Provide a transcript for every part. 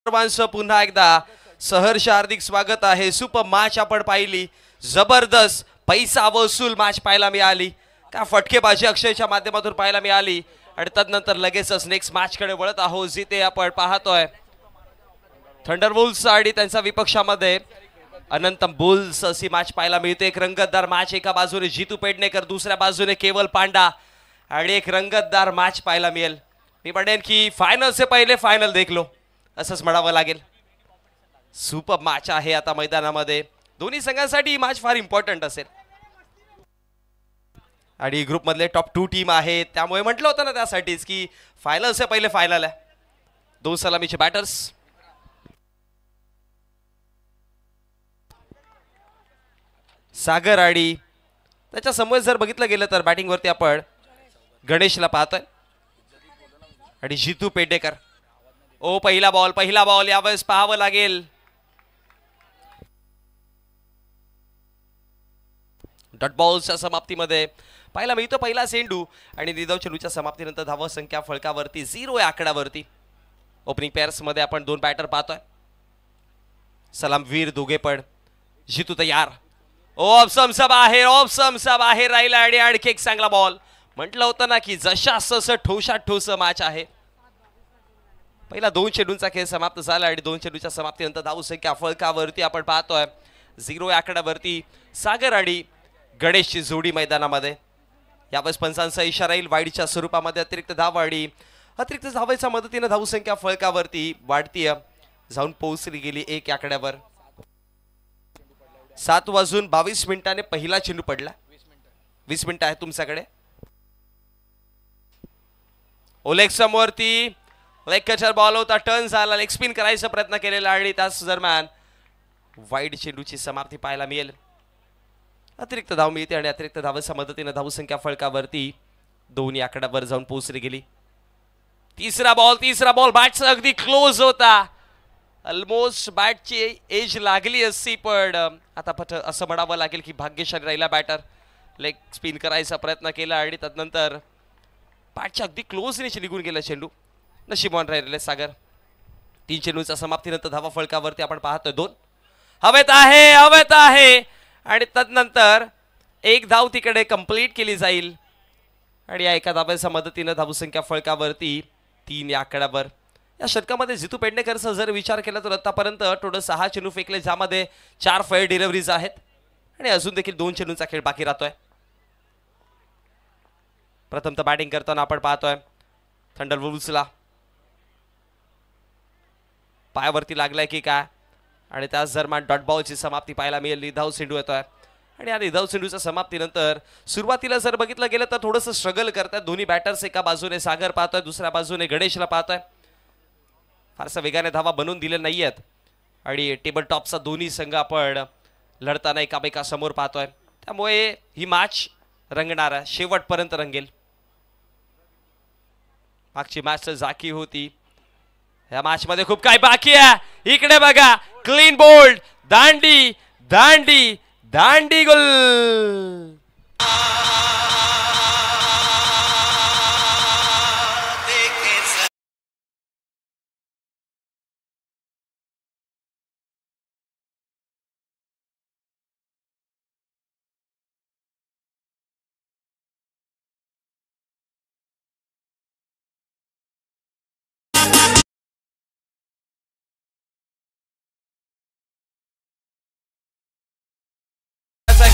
सर्वांचं पुन्हा एकदा सहर्ष हार्दिक स्वागत आहे। सुपर मॅच आपण पाहिली, जबरदस्त पैसा वसूल मॅच पाहायला मिळाली, का फटकेबाजी अक्षयच्या माध्यमातून पाहायला मिळाली आणि तदनंतर लगेचच नेक्स्ट मॅच कडे वळत आहोत, जिथे आपण पाहतोय थंडरबोल्ट्स आणि त्यांच्या विपक्षामध्ये अनंत बुल्स अशी मॅच पाहायला मिळते। एक रंगतदार मॅच, एका बाजूने जीतू पेडणेकर, दुसऱ्या बाजूने केवल पांडा आणि एक रंगतदार मॅच पाहायला मिळेल। मी म्हणेन की फायनल से पहिले फायनल देख लो असंच म्हणावं लागेल। सुपर मॅच आहे आता मैदानामध्ये, दोन्ही संघांसाठी ही मॅच फार इम्पॉर्टंट असेल आणि ग्रुप मधले टॉप 2 टीम आहेत, त्यामुळे म्हटलं होतं ना त्यासाठीच की फायनल से पहिले फायनल आहे। दोन सलामीचे बॅटर्स सागर आणि त्याच्या समोर जर बघितलं गेलं तर बॅटिंग वरती आपण गणेशला पाहतोय आणि जीतू पेडणेकर। ओ पहिला बॉल यावेळेस पाहावं लागेल। डॉट बॉल्सच्या समाप्तीमध्ये पाहायला मिळतो पहिला चेंडू आणि निधव चेंडूच्या समाप्तीनंतर धावा संख्या फळकावरती 0 या आकड्यावरती। ओपनिंग पेअर्स मध्ये आपण दोन बॅटर पाहतोय, सलामवीर दोघे पण। जीतू तयार, ऑप्शनचा बाहेर राहिला आणि आणखी एक चांगला बॉल। म्हटलं होतं ना की जशास ठोसात ठोस मॅच आहे। पहिला 2 चेंडूंचा खेळ समाप्त झाला आणि 2 चेंडूच्या समाप्तीनंतर धाव संख्या फळकावरती आपण पाहतोय 0 या आकड्यावरती। सागर आणि गणेशची जोडी मैदानामध्ये, यावेळेस पंचांचा इशारा येईल वाईडच्या स्वरूपामध्ये। अतिरिक्त धाव आणि अतिरिक्त धावेच्या मदतीने धाव संख्या फळकावरती वाढतीय, जाऊन पोहोचली गेली 1 या आकड्यावर। 7:22 पहिला चेंडू पडला। 20 मिनिटं आहे तुमच्याकडे। ओलेग समोरती लेग कचर बॉल होता, टर्न झाला, लेग स्पिन करायचा प्रयत्न केलेला आणि त्याच दरम्यान वाईड चेंडूची समाप्ती पाहायला मिळेल। अतिरिक्त धाव मिळते आणि अतिरिक्त धावेच्या मदतीने धावसंख्या फळकावरती 2 आकड्यावर जाऊन पोहोचली गेली। तिसरा बॉल बॅटचा अगदी क्लोज होता, ऑलमोस्ट बॅटची एज लागली असती, पण आता असं म्हणावं लागेल की भाग्यशाली राहिला बॅटर। लेग स्पिन करायचा प्रयत्न केला आणि त्यानंतर बॅटच्या अगदी क्लोजने निघून गेला चेंडू। नशिबवान राहिलेले सागर। 3 चेंडूच्या समाप्तीनंतर धावा फळकावरती आपण पाहतोय 2 हवेत आहे आणि तदनंतर एक धाव तिकडे कंप्लीट केली जाईल आणि या एका धावेच्या मदतीने धावसंख्या फळकावरती 3 या आकड्यावर। या षटकामध्ये जीतू पेडणेकरचा जर विचार केला तर आतापर्यंत टोटल 6 चेंडू फेकले, ज्यामध्ये 4 फेअर डिलिव्हरीज आहेत आणि अजून देखील 2 चेंडूंचा खेळ बाकी राहतोय। प्रथमतः बॅटिंग करताना आपण पाहतोय थंडरबोल्ट्सला पायावरती लागलाय की काय आणि त्याच दरम्यान डॉट बॉलची समाप्ती पाहायला मिळेल। निधव चेंडू येतोय आणि या निधव चेंडूच्या समाप्तीनंतर सुरुवातीला जर बघितलं गेलं तर थोडंसं स्ट्रगल करतात दोन्ही बॅटर्स। एका बाजूने सागर पाहतोय, दुसऱ्या बाजूने गणेशला पाहतोय। फारसा वेगाने धावा बनवून दिले नाहीयेत आणि टेबल टॉपचा दोन्ही संघ आपण लढताना एकामेकासमोर पाहतोय, त्यामुळे ही मॅच रंगणार आहे, शेवटपर्यंत रंगेल। मागची मॅच जाकी होती, या मॅच मध्ये खूप काही बाकी आहे। इकडे बघा, क्लीन बोल्ड, दांडी गोल।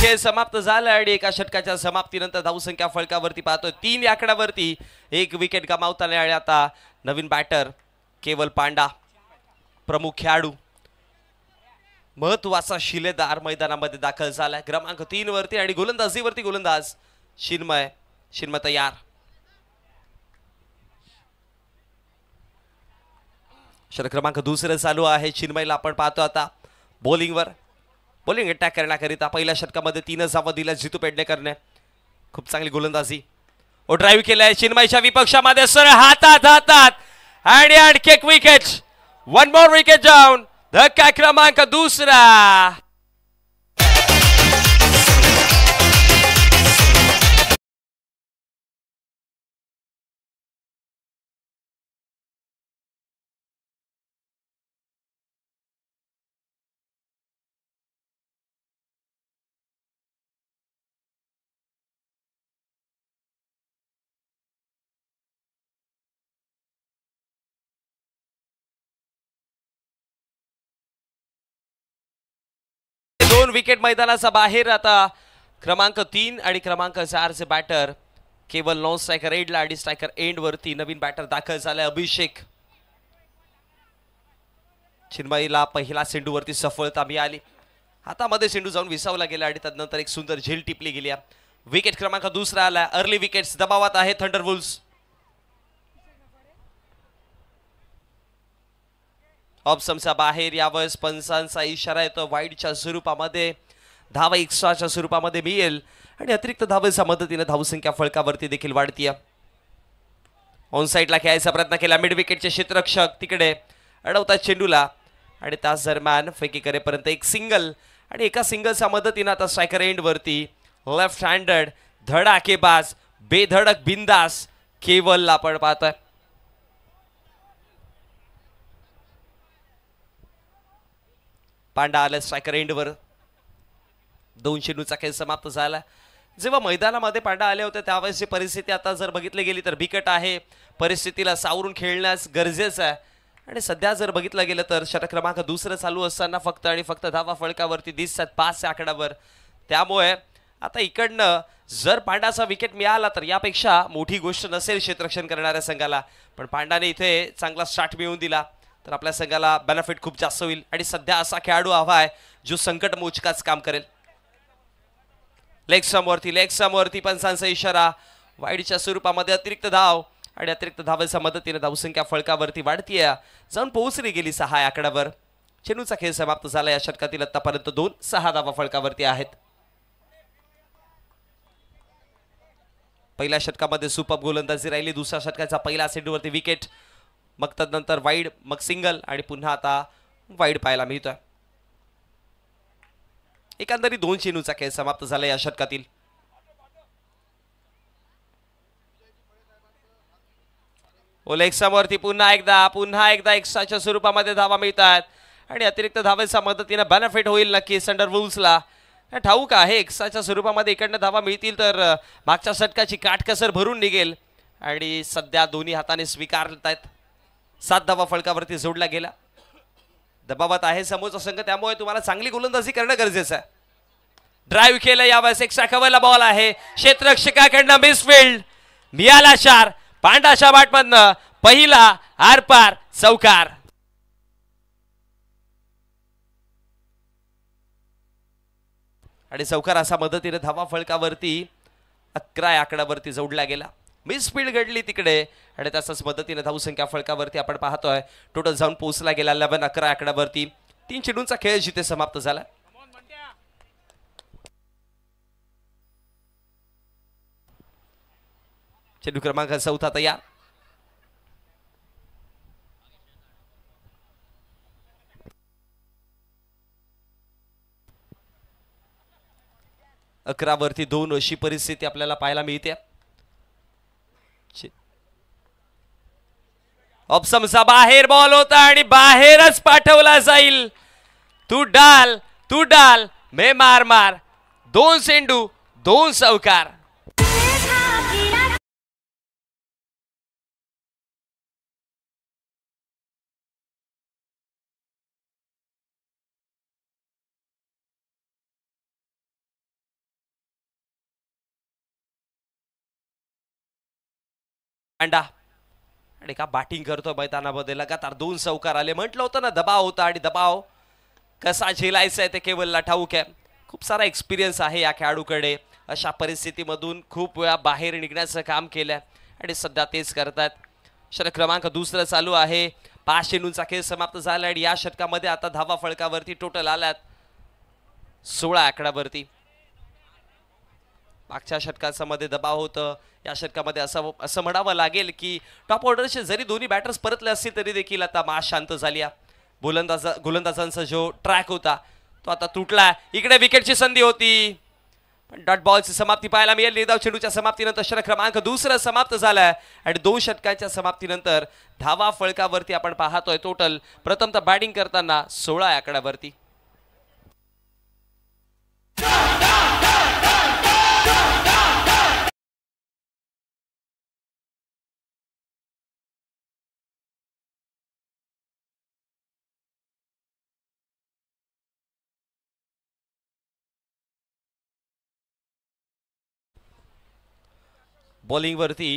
खेळ समाप्त झाला आणि एका षटकाच्या समाप्तीनंतर धावसंख्या फळकावरती पाहतोय 3 या आकड्यावरती। 1 विकेट गमावताना आणि आता नवीन बॅटर केवल पांडा, प्रमुख खेळाडू, महत्वाचा शिलेदार मैदानामध्ये दाखल झालाय क्रमांक 3 वरती आणि गोलंदाजीवरती गोलंदाज चिन्मय तयार। षटक क्रमांक 2 चालू आहे। चिन्मयला आपण पाहतो आता बॉलिंग अटॅक करण्याकरिता। पहिल्या षटकामध्ये 3 धावा दिल्या जीतू पेडणेकरने, खूप चांगली गोलंदाजी। ड्राईव्ह केलाय चिन्मयच्या विपक्षामध्ये, सर हातात आणि आणखी एक विकेट, 1 मोर विकेट डाऊन। धक्का क्रमांक 2। विकेट मैदानाचा बाहेर. आता क्रमांक 3 आणि क्रमांक 4 चे बॅटर केवळ नॉन स्ट्रायकर एंडला आणि स्ट्रायकर एंड वरती नवीन बॅटर दाखल झालाय अभिषेक. चिन्मयीला पहिला चेंडूवरती सफलता मिळाली. हातामध्ये चेंडू जाऊन विसावला गेला आणि त्यानंतर एक सुंदर झेल टिपली गेली. विकेट क्रमांक 2 आला. अर्ली विकेट्स दबावात आहे थंडरवुल्फ्स. ऑप्शनच्या बाहेर यावेळेस पंचांचा इशारा येतो. वाईडच्या स्वरूपामध्ये धावा एक्स्ट्राच्या स्वरूपामध्ये मिळेल आणि अतिरिक्त धावेच्या मदतीने धावसंख्या फळकावरती देखील वाढतीये. ऑन साईडला खेळायचा प्रयत्न केला. मिड विकेटचे क्षेत्ररक्षक तिकडे अडवतात चेंडूला आणि त्याच दरम्यान फेकी करेपर्यंत एक सिंगल आणि एका सिंगलच्या मदतीने आता स्ट्रायकर एंड वरती लेफ्ट हँडेड धडाकेबाज बेधडक बिंदास केवलला आपण पाहतोय. पांडा आला स्ट्रायकर एंडवर. 2 चेंडूचा खेळ समाप्त झाला. जेव्हा मैदानामध्ये पांडा आले होते त्यावेळेसची परिस्थिती आता जर बघितली गेली तर बिकट आहे. परिस्थितीला सावरून खेळण्यास गरजेचं आहे आणि सध्या जर बघितलं गेलं तर षटक क्रमांक 2 चालू असताना फक्त आणि फक्त धावा फळकावरती दिसतात 5 आकड्यावर. त्यामुळे आता इकडनं जर पांडाचा विकेट मिळाला तर यापेक्षा मोठी गोष्ट नसेल क्षेत्ररक्षण करणाऱ्या संघाला. पण पांडाने इथे चांगला स्टार्ट मिळवून दिला तर आपल्या संघाला बेनिफिट खूप जास्त होईल आणि सध्या असा खेळाडू हवा आहे जो संकट मोचकाच काम करेल. लेग समवरती पंचांचा इशारा. वाईडच्या स्वरूपामध्ये अतिरिक्त धाव आणि अतिरिक्त धावेच्या मदतीने धावसंख्या फळकावरती वाढतीये. जाऊन पोहोचली गेली 6 आकड्यावर. चेंडूचा खेळ समाप्त झाला. या षटकातील आतापर्यंत 2-6 धावा फळकावरती आहेत. पहिल्या षटकामध्ये सुपर गोलंदाजी राहिली. दुसऱ्या षटकाचा पहिला चेंडूवरती विकेट, मग तदनंतर वाईड, मग सिंगल आणि पुन्हा आता वाईड पाहायला मिळतोय. एकंदरीत 2 चेंडूचा खेळ समाप्त झाला या षटकातील. ओलेक्सावरती पुन्हा एकदा एक्स्ट्राच्या स्वरूपामध्ये धावा मिळतात आणि अतिरिक्त धावेच्या मदतीने बेनिफिट होईल नक्की थंडरवुल्फ्सला. ठाऊक आहे एक्स्ट्राच्या स्वरूपामध्ये इकडनं धावा मिळतील तर मागच्या षटकाची काटकसर भरून निघेल आणि सध्या दोन्ही हाताने स्वीकारतायत. 7 धावा फळकावरती जोडला गेला. दबावात आहे समोरचा संघ त्यामुळे तुम्हाला चांगली गोलंदाजी करणं गरजेचं आहे. ड्राईव्ह केलं यावेळेस एक्स्ट्रा कव्हरला बॉल आहे. क्षेत्ररक्षकाकडनं मिसफिल्ड मिळाला 4. पांडाच्या बॅटमधनं पहिला आरपार चौकार. आणि चौकार असा मदतीने धावा फळकावरती 11 आकड्यावरती जोडला गेला. मिसफिल्ड घडली तिकडे आणि त्याच्याच मदतीने धावसंख्या फळकावरती आपण पाहतोय टोटल जाऊन पोहोचला गेला 11 आकड्यावरती. 3 चेंडूंचा खेळ जिथे समाप्त झाला. चेंडू क्रमांक 4 तयार. अकरावरती 2 अशी परिस्थिती आपल्याला पाहायला मिळते. ऑप्शनचा बाहेर बॉल होता आणि बाहेरच पाठवला जाईल. तू डाल मे मार 2 चेंडू 2 चौकार. आणि का बॅटिंग करतो मैदानामध्ये लगातार 2 चौकार आले. म्हटलं होतं ना दबाव होता आणि दबाव कसा झेलायचा आहे ते केवलला ठाऊक आहे. खूप सारा एक्सपिरियन्स आहे या खेळाडूकडे. अशा परिस्थितीमधून खूप वेळा बाहेर निघण्याचं काम केलं आणि सध्या तेच करतात. षटक क्रमांक 2 चालू आहे. 5 चेंडूंचा खेळ समाप्त झाला आणि या षटकामध्ये आता धावा फळकावरती टोटल आल्यात 16 आकड्यावरती. मागच्या षटकाचा मध्ये दबाव होतं. या षटकामध्ये असं म्हणावं लागेल की टॉप ऑर्डरचे जरी दोन्ही बॅटर्स परतले असतील तरी देखील आता माश शांत झाली. गोलंदाजांचा जो ट्रॅक होता तो आता तुटला. इकडे विकेटची संधी होती पण डॉट बॉलची समाप्ती पाहायला मिळेल. निर्धाव चेंडूच्या समाप्तीनंतर षटक क्रमांक 2 समाप्त झालाय आणि 2 षटकांच्या समाप्तीनंतर धावा फळकावरती आपण पाहतोय टोटल प्रथमतः बॅटिंग करताना 16 आकड्यावरती. बॉलिंग वरती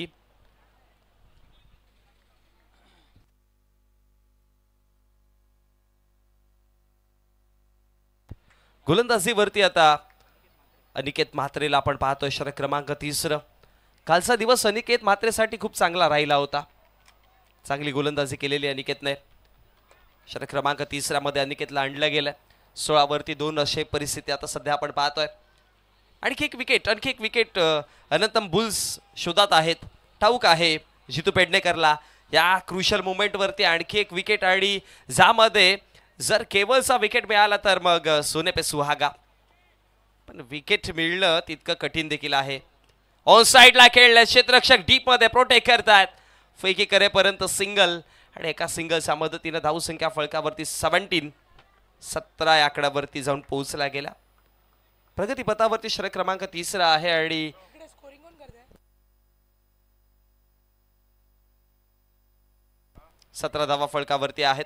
गोलंदाजीवरती आता अनिकेत म्हात्रेला आपण पाहतोय. षटक क्रमांक 3. कालचा दिवस अनिकेत म्हात्रेसाठी खूप चांगला राहिला होता. चांगली गोलंदाजी केलेली अनिकेतने. षटक क्रमांक 3 मध्ये अनिकेतला आणलं गेलं. 16 वरती 2 अशी परिस्थिती आता सध्या आपण पाहतोय. आणखी एक विकेट अनंतम बुल्स शोधात आहेत. ठाऊक आहे जितू पेडणेकरला या क्रुशल मोमेंट वरती आणखी एक विकेट आणि ज्यामध्ये जर केवळचा विकेट मिळाला तर मग सोने पे सुहागा. पण विकेट मिळणं तितकं कठीण देखील आहे. ऑन साइडला खेळले क्षेत्ररक्षक डीप मध्ये प्रोटेक्ट करतात. फेकी करेपर्यंत सिंगल आणि एका सिंगलच्या मदतीने धावसंख्या फळकावरती 17 या आकड्यावरती जाऊन पोहोचला गेला. प्रगतीपथावरती षटक क्रमांक 3 आहे आणि 17 धावा फळकावरती आहेत.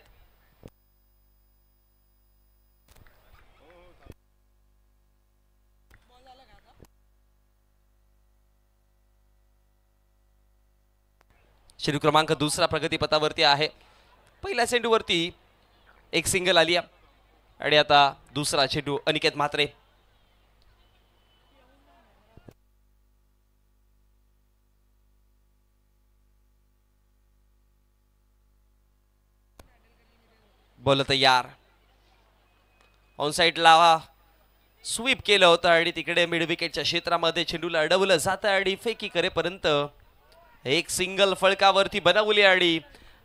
चेंडू क्रमांक 2 प्रगतीपथावरती आहे. पहिल्या चेंडूवरती एक सिंगल आली आणि आता दुसरा चेंडू अनिकेत म्हात्रे. बॉल तयार. ऑन साइडला स्वीप केलं होतं आणि तिकडे मिड विकेटच्या क्षेत्रामध्ये चेंडूला अडवलं जातं आणि फेकी करेपर्यंत एक सिंगल फळकावरती बनवली आणि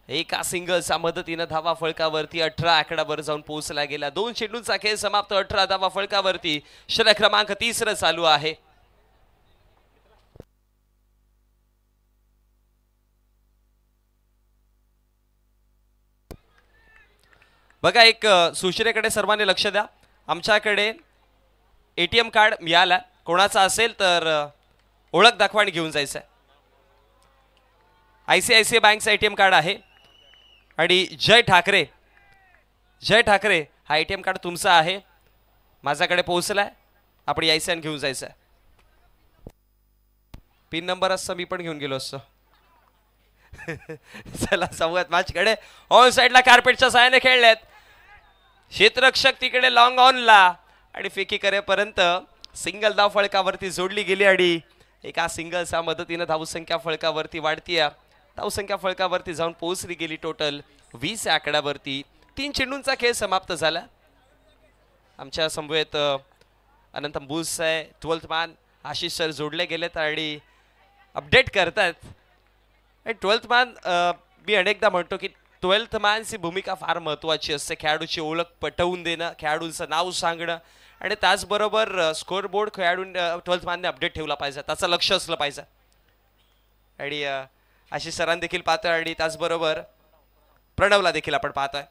एका सिंगलच्या मदतीने धावा फळकावरती 18 आकड्यावर जाऊन पोहोचला गेला. 2 चेंडूंचा खेळ समाप्त. 18 धावा फळकावरती. षटक क्रमांक 3 चालू आहे. बघा एक सूचनेकडे सर्वांनी लक्ष द्या. आमच्याकडे ATM कार्ड मिळाला. कोणाचा असेल तर ओळख दाखवा आणि घेऊन जायचं आहे. ICICI बँकचा ATM कार्ड आहे आणि जय ठाकरे हा ATM कार्ड तुमचा आहे. माझ्याकडे पोहोचलाय. आपण यायचं आणि घेऊन जायचं आहे. पिन नंबर असता मी पण घेऊन गेलो असतो. चला जाऊयात मॅचकडे. ऑन साइडला कार्पेटच्या साहाय्याने खेळलेत. क्षेत्ररक्षक तिकडे लॉंग ऑनला आणि फेकी करेपर्यंत सिंगल धाव फळकावरती जोडली गेली आणि एका सिंगलच्या मदतीने धावसंख्या फळकावरती वाढतीये. धावसंख्या फळकावरती जाऊन पोहोचली गेली टोटल 20 आकड्यावरती. 3 चेंडूंचा खेळ समाप्त झाला. आमच्या समवेत अनंतम बुल्स आहे. 12th मॅन आशिष सर जोडले गेलेत आणि अपडेट करतात. 12th मॅन मी अनेकदा म्हणतो की 12th मॅनची भूमिका फार महत्त्वाची असते. खेळाडूची ओळख पटवून देणं, खेळाडूंचं नाव सांगणं आणि त्याचबरोबर स्कोअर बोर्ड खेळाडून 12th मॅनने अपडेट ठेवला पाहिजे. त्याचं लक्ष असलं पाहिजे. आणि आशिष सरांना देखील पाहतोय आणि त्याचबरोबर प्रणवला देखील आपण पाहतोय.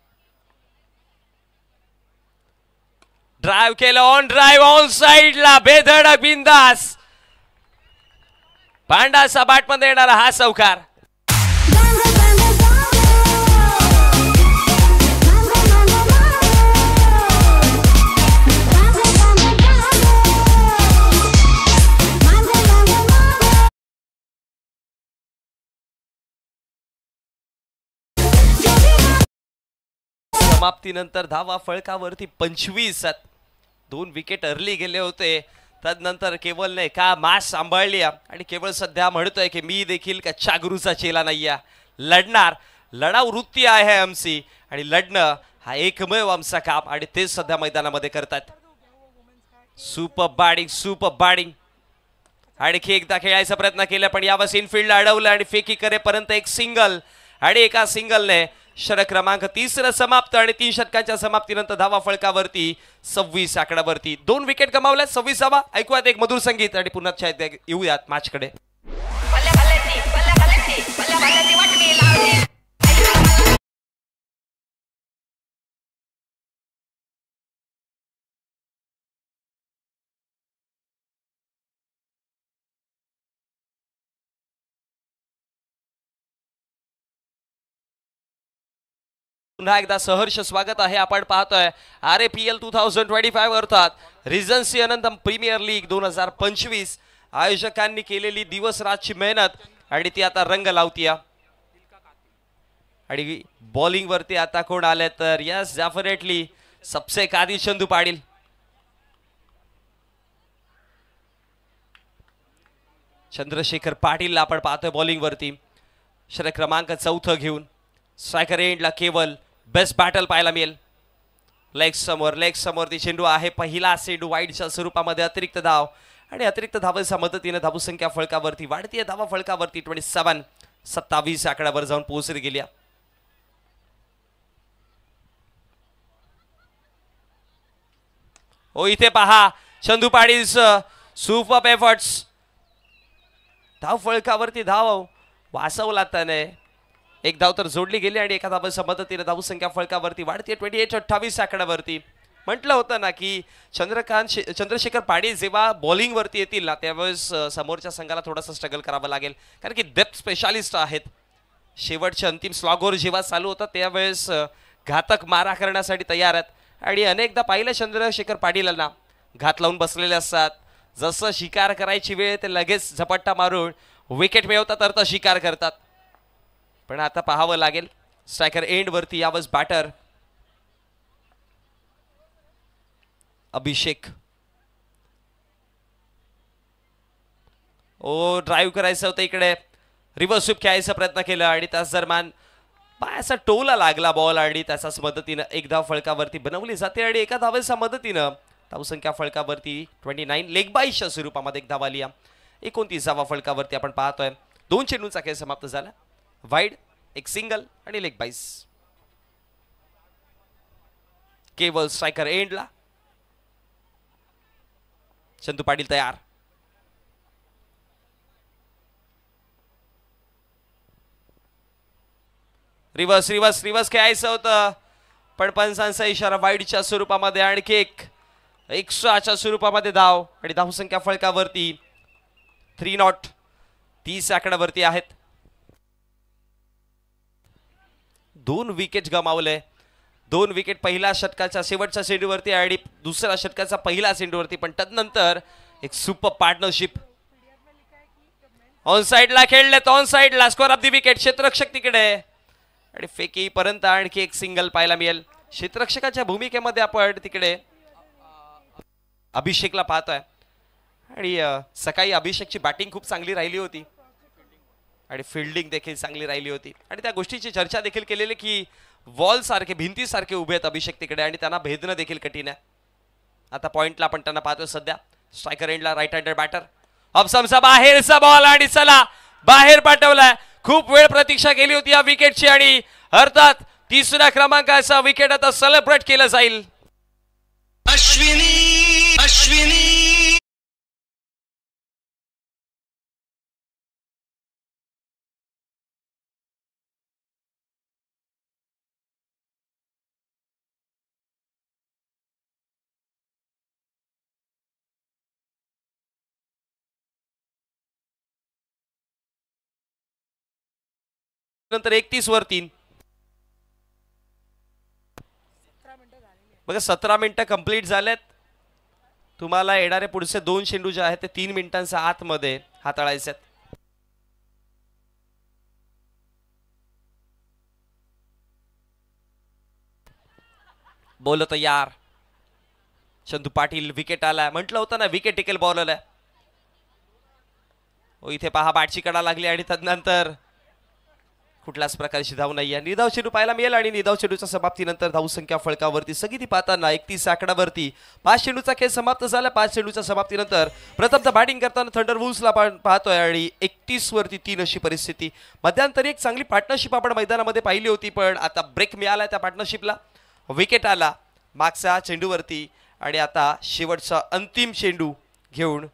ड्राइव्ह केलं. ऑन ड्राइव्ह ऑन साइडला बेधडक बिंदास पांडाचा बॅट मध्ये येणारा हा चौकार. समाप्तीनंतर धावा फळकावरती 25. 2 विकेट अर्ली गेले होते. त्यानंतर केवलने का मॅच सांभाळली आणि केवळ सध्या म्हणतोय की मी देखील कच्च्या गुरुचा चेला नाहीये. लढणार. लढाऊ वृत्ती आहे आमची आणि लढणं हा एकमेव आमचा काम आणि ते सध्या मैदानामध्ये करतात. सुपर बॅटिंग आणखी एकदा खेळायचा प्रयत्न केला पण यावेळेस इनफिल्डला अडवलं आणि फेकी करेपर्यंत एक सिंगल आणि एका सिंगलने षटक क्रमांक 3 समाप्त आणि 3 षटकांच्या समाप्तीनंतर धावा फळकावरती 26 आकड्यावरती. 2 विकेट गमावल्या. 26वा. ऐकूयात एक मधुर संगीत आणि पुन्हा येऊयात मॅचकडे. पुन्हा एकदा सहर्ष स्वागत आहे. आपण पाहतोय RAPL 2025 अर्थात रिजन्सी अनंतम प्रीमियर लीग 2025 आयोजकांनी केलेली दिवस रातची मेहनत आणि ती आता रंग लावतीया. आणि बॉलिंग वरती आता कोण आले तर यस डेफिनेटली सबसे कादी चंदू पाटील. चंद्रशेखर पाटील आपण पाहतोय बॉलिंग वरती षटक क्रमांक 4 घेऊन. स्ट्रायकर एंडला केवळ बेस्ट बॅटल पाहायला मिळेल. लेग समोर ती चेंडू आहे. पहिला चेंडू वाईडच्या स्वरूपामध्ये अतिरिक्त धाव आणि अतिरिक्त धावांच्या मदतीने धावसंख्या फळकावरती वाढतीये. धावा फळकावरती 27 आकड्यावर जाऊन पोहोचली गेली. ओ इथे पहा चंदू पाटील सुपर एफर्ट्स. धाव फळकावरती धाव वाचवला त्याने. एक धाव तर जोडली गेली आणि एका धावाच्या मदतीने धावसंख्या फळकावरती वाढते 28 आकड्यावरती. म्हटलं होतं ना की चंद्रशेखर पाटील जेव्हा बॉलिंग वरती येतील ना त्यावेळेस समोरच्या संघाला थोडासा स्ट्रगल करावं लागेल कारण की डेप्थ स्पेशालिस्ट आहेत. शेवटचे अंतिम स्लॉगवर जेव्हा चालू होता त्यावेळेस घातक मारा करण्यासाठी तयार आहेत आणि अनेकदा पाहिलं चंद्रशेखर पाटीलांना घात लावून बसलेले असतात. जसं शिकार करायची वेळ ते लगेच झपट्टा मारून विकेट मिळवतात तर शिकार करतात. पण आता पाहावं लागेल स्ट्रायकर एंड वरती यावंच बॅटर अभिषेक. ओ ड्राईव्ह करायचं होतं इकडे रिव्हर्स स्वीप खेळायचा प्रयत्न केला आणि त्याच दरम्यान पायाचा टोला लागला बॉल आणि त्याच्याच मदतीनं एक धाव फळकावरती बनवली जाते आणि एका धावेच्या मदतीनं धावसंख्या फळकावरती 29 लेग बाईसच्या स्वरूपामध्ये एक धाव आली. 29 धावा फळकावरती आपण पाहतोय. 2 चेंडूंचा खेळ समाप्त झाला. वाईड एक सिंगल आणि लेग बाईस. केवळ स्ट्रायकर एंडला चंदू पाटील तयार. रिव्हर्स खेळायचं होतं पण पंचांचा इशारा वाईडच्या स्वरूपामध्ये आणखी एक एक्स्ट्राच्या स्वरूपामध्ये धाव आणि धावसंख्या फळकावरती 30 आकड्यावरती आहेत. 2 विकेट गमावले. 2 विकेट पहिल्या षटकाच्या शेवटच्या चेंडूवरती आणि दुसऱ्या षटकाच्या पहिल्या चेंडूवरती पण त्यानंतर एक सुपर पार्टनरशिप. ऑन साइडला खेळलेत. ऑन साइडला स्कोर ऑफ द विकेट. क्षेत्ररक्षक तिकडे आणि फेकी पर्यंत आणखी एक सिंगल पाहायला मिळेल. क्षेत्ररक्षकाच्या भूमिकेमध्ये आपण तिकडे अभिषेकला पाहतोय आणि सकाळी अभिषेकची बॅटिंग खूप चांगली राहिली होती आणि फिल्डिंग देखील चांगली राहिली होती आणि त्या गोष्टीची चर्चा देखील केलेली की वॉल सारखे भिंतीसारखे उभे आहेत अभिषेक तिकडे आणि त्यांना भेदणं देखील कठीण आहे. आता पॉइंटला आपण त्यांना पाहतोय सध्या. स्ट्रायकर एंडला राईट हँडेड बॅटर. ऑप्शनचा बाहेरचा बॉल आणि चला बाहेर पाठवलाय. खूप वेळ प्रतीक्षा केली होती या विकेटची आणि अर्थात 3ऱ्या क्रमांकाचा विकेट आता सेलिब्रेट केलं जाईल. अश्विनी नंतर 31 वर 3 बघा 17 मिनिटं कंप्लीट झालेत. तुम्हाला येणारे पुढचे 2 चेंडू जे आहेत ते 3 मिनिटांच्या आतमध्ये हाताळायचे आहेत. बोलत यार चंदू पाटील विकेट आला. म्हटलं होतं ना विकेट टिकेल बॉल आलाय. इथे पहा बॅटची कडा लागली आणि त्यानंतर कुठल्याच प्रकारची धाव नाही आहे. निधाव चेंडू पाहायला मिळेल आणि निधाव चेंडूच्या समाप्तीनंतर धावसंख्या फळकावरती सगळी ती पाहताना 31 आकड्यावरती 5 चेंडूचा खेळ समाप्त झाला. 5 चेंडूच्या समाप्तीनंतर प्रथमतः बॅटिंग करताना थंडर वुल्सला पाहतोय आणि 31 वरती 3 अशी परिस्थिती. मध्यंतरी एक चांगली पार्टनरशिप आपण मैदानामध्ये पाहिली होती पण आता ब्रेक मिळाला त्या पार्टनरशिपला. विकेट आला मागच्या चेंडूवरती आणि आता शेवटचा अंतिम चेंडू घेऊन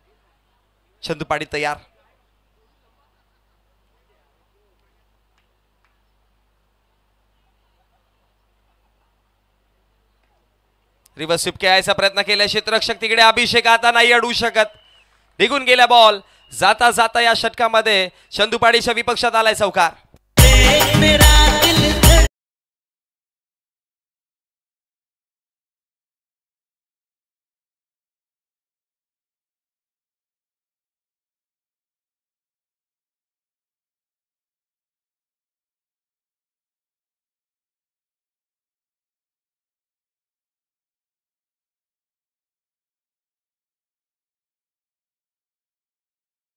चंदू पाटील तयार. रिव्हर्स स्वीप खेळायचा प्रयत्न केला. क्षेत्ररक्षक तिकडे अभिषेक आता नाही अडवू शकत. निघून गेला बॉल. जाता जाता या षटकामध्ये चंदू पाटीलच्या विपक्षात आलाय चौकार.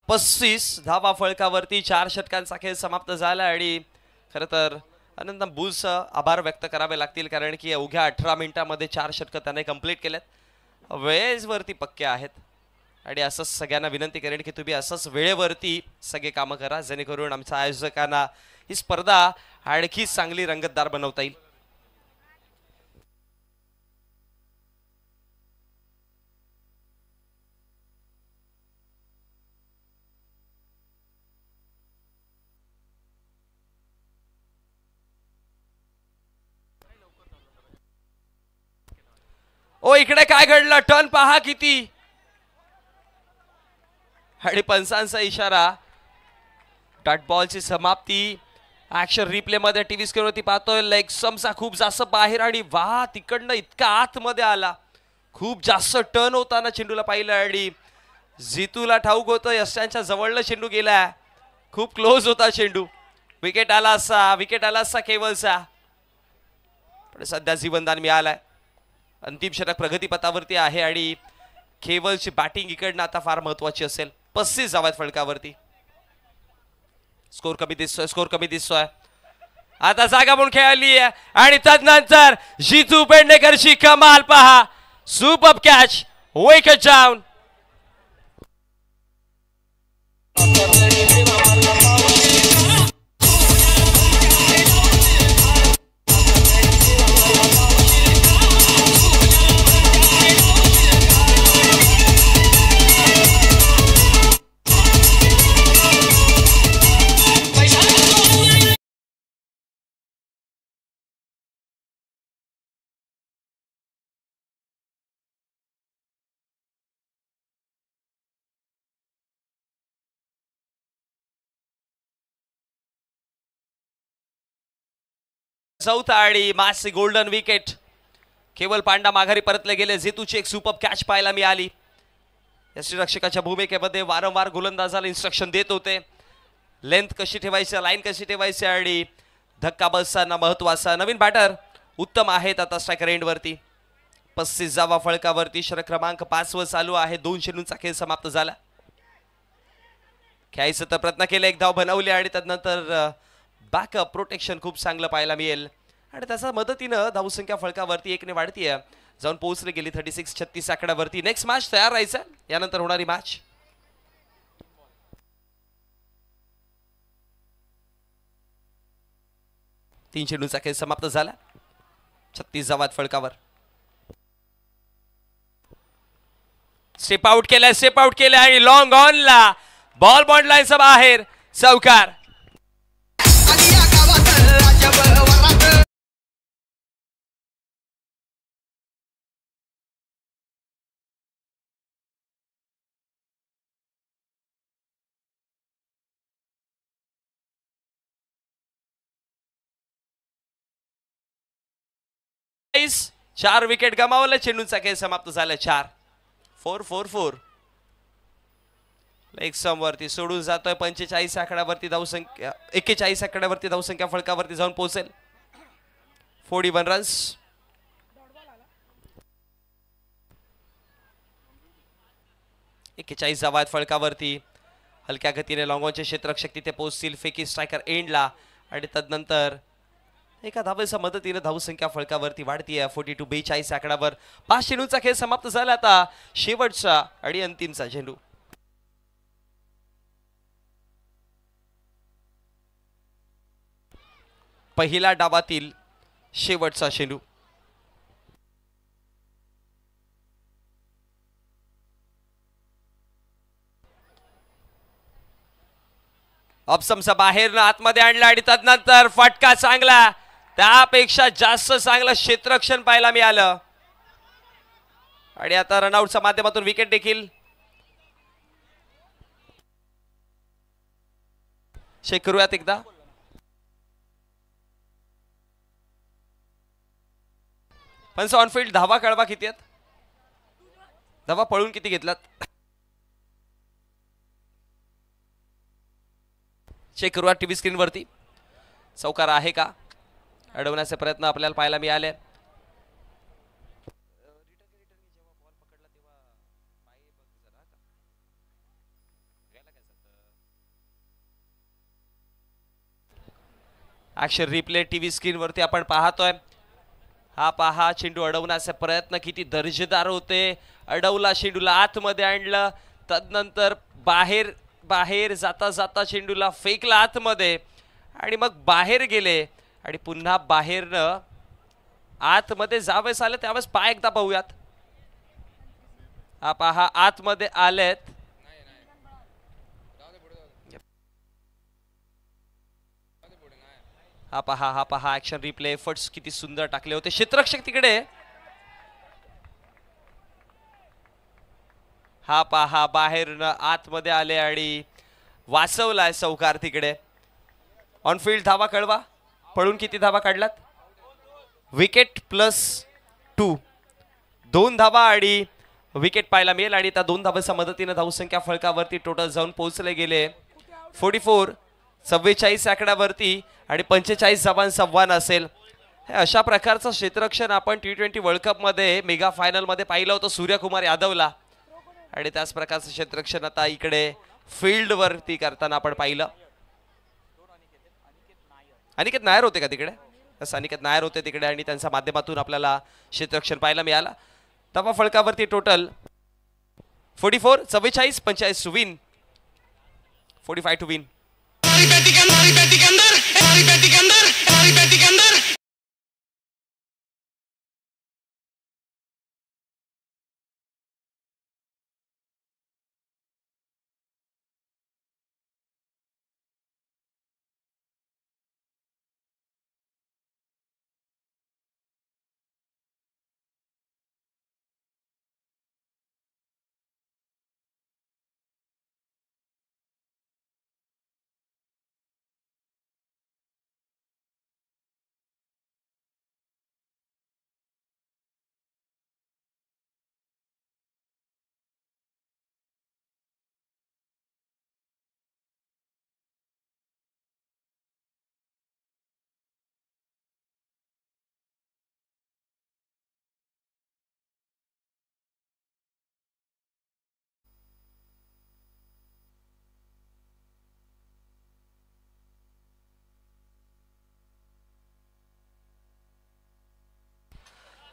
35 धावा फळकावरती 4 षटकांचा खेळ समाप्त झाला आणि खरं तर अनंत बुल्स आभार व्यक्त करावे लागतील कारण की अवघ्या 18 मिनिटांमध्ये 4 षटक त्याने कंप्लीट केलेत वेळेवरती पक्के आहेत आणि असंच सगळ्यांना विनंती करेन की तुम्ही असंच वेळेवरती सगळे कामं करा जेणेकरून आमच्या आयोजकांना ही स्पर्धा आणखी चांगली रंगतदार बनवता येईल ओ इकडे काय घडलं टर्न पहा किती आणि पंचांचा इशारा डॉट बॉलची समाप्ती ऍक्शन रिप्ले मध्ये टीव्ही स्क्रीनवरती पाहतोय लेग समचा खूप जास्त बाहेर आणि वा तिकडनं इतका आतमध्ये आला खूप जास्त टर्न होताना चेंडूला पाहिलं आणि जितूला ठाऊक होतं यशांच्या जवळला चेंडू गेला खूप क्लोज होता चेंडू विकेट आला असा केवलचा पण सध्या जीवनदान मिळालाय अंतिम षटक प्रगतीपथावरती आहे आणि केवलची बॅटिंग इकडनं आता फार महत्वाची असेल 35 धावात फलकावरती स्कोर कमी दिसतोय आता जागा म्हणून खेळली आहे आणि तदनंतर जितू पेडणेकरची कमाल पहा सुपर कॅच विकेट डाऊन चौथा आणि मास गोल्डन विकेट केवल पांडा माघारी परतले गेले जितूची एक सुपर कॅच पाहायला मिळाली यष्टीरक्षकाच्या भूमिकेमध्ये वारंवार गोलंदाजाला इन्स्ट्रक्शन देत होते लेंथ कशी ठेवायची लाईन कशी ठेवायची आणि धक्का बसताना महत्वाचा नवीन बॅटर उत्तम आहेत आता स्ट्रायकर एंड वरती 35 धावा फळकावरती षटक क्रमांक 5 वर चालू आहे 2 चेंडूंचा खेळ समाप्त झाला खेळायचं तर प्रयत्न केला एक धाव बनवली आणि त्यानंतर बॅकअप प्रोटेक्शन खूप चांगलं पाहायला मिळेल आणि त्याच्या मदतीनं धावसंख्या फळकावरती 1 ने वाढतीये जाऊन पोहोचली गेली 36-36 आकड्यावरती नेक्स्ट मॅच तयार राहायचं यानंतर होणारी मॅच तीन चेंडूचा खेळ समाप्त झाला 36 धावात फळकावर स्टेप आउट केलाय आणि लॉंग ऑन ला बॉल बॉन्ड लाईनच्या बाहेर चौकार चार विकेट गमावले चेंडूचा खेळ समाप्त झाला 4 लेग वरती सोडून जातोय 45 आकड्यावरती धावसंख्या 41 आकड्यावरती धावसंख्या फळकावरती जाऊन पोहोचेल 41 रन्स एक्केचाळीस धावा फळकावरती हलक्या गतीने लॉंगॉनचे क्षेत्ररक्षक तिथे पोहोचतील फेकी स्ट्रायकर एंडला आणि तदनंतर एका धावेच्या मदतीने धावसंख्या फळकावरती वाढतीये 42 आकड्यावर 5 चेंडूंचा खेळ समाप्त झाला आता शेवटचा आणि अंतिमचा चेंडू पहिल्या डावातील शेवटचा चेंडू अपसमचा बाहेर आतमध्ये आणला आणि तदनंतर फटका चांगला त्यापेक्षा जास्त चांगलं क्षेत्ररक्षण पाहायला मिळालं आणि आता रनआउटच्या माध्यमातून विकेट देखील चेक करूयात एकदा पण ऑनफिल्ड धावा कळवा किती आहेत धावा पळून किती घेतलात चेक करूया टीव्ही स्क्रीन वरती चौकार आहे का अडवण्याचे प्रयत्न आपल्याला पाहायला मिळाले ऍक्शन रिप्ले टीव्ही स्क्रीन वरती आपण पाहतोय. हा पहा चेंडू अडवण्याचे प्रयत्न किती दर्जेदार होते. अडवला, चेंडूला आतमध्ये आणलं, तदनंतर बाहेर बाहेर जाता जाता चेंडूला फेकला आतमध्ये आणि मग बाहेर गेले आणि पुन्हा बाहेरनं आतमध्ये जावेस आले. त्यावेळेस पाय एकदा पाहूयात. हा पहा आतमध्ये आलेत. हा पहा ऍक्शन रिप्ले. एफर्ट्स किती सुंदर टाकले होते. क्षेत्ररक्षक तिकडे. हा पहा बाहेरनं आतमध्ये आले आणि वाचवलाय चौकार तिकडे. ऑनफिल्ड धावा कळवा. पळून किती धावा काढलात? विकेट +2. 2 धावा आणि विकेट पाहायला मिळेल आणि त्या 2 धावांच्या मदतीने धावसंख्या फलकावरती टोटल जाऊन पोहोचले गेले 44. 44 आकड्यावरती आणि 45 धावांचा आव्हान असेल. हे अशा प्रकारचं क्षेत्ररक्षण आपण T20 वर्ल्ड कप मध्ये मेगा फायनल मध्ये पाहिलं होतं सूर्यकुमार यादवला आणि त्याच प्रकारचं क्षेत्ररक्षण आता इकडे फील्ड वरती करताना आपण पाहिलं. अनिकेत नायर होते का तिकडे? अनिकेत नायर होते तिकडे आणि त्यांच्या माध्यमातून आपल्याला क्षेत्ररक्षण पाहायला मिळालं. धावा फलकावरती total 44. 44 45 to win. 45 to win.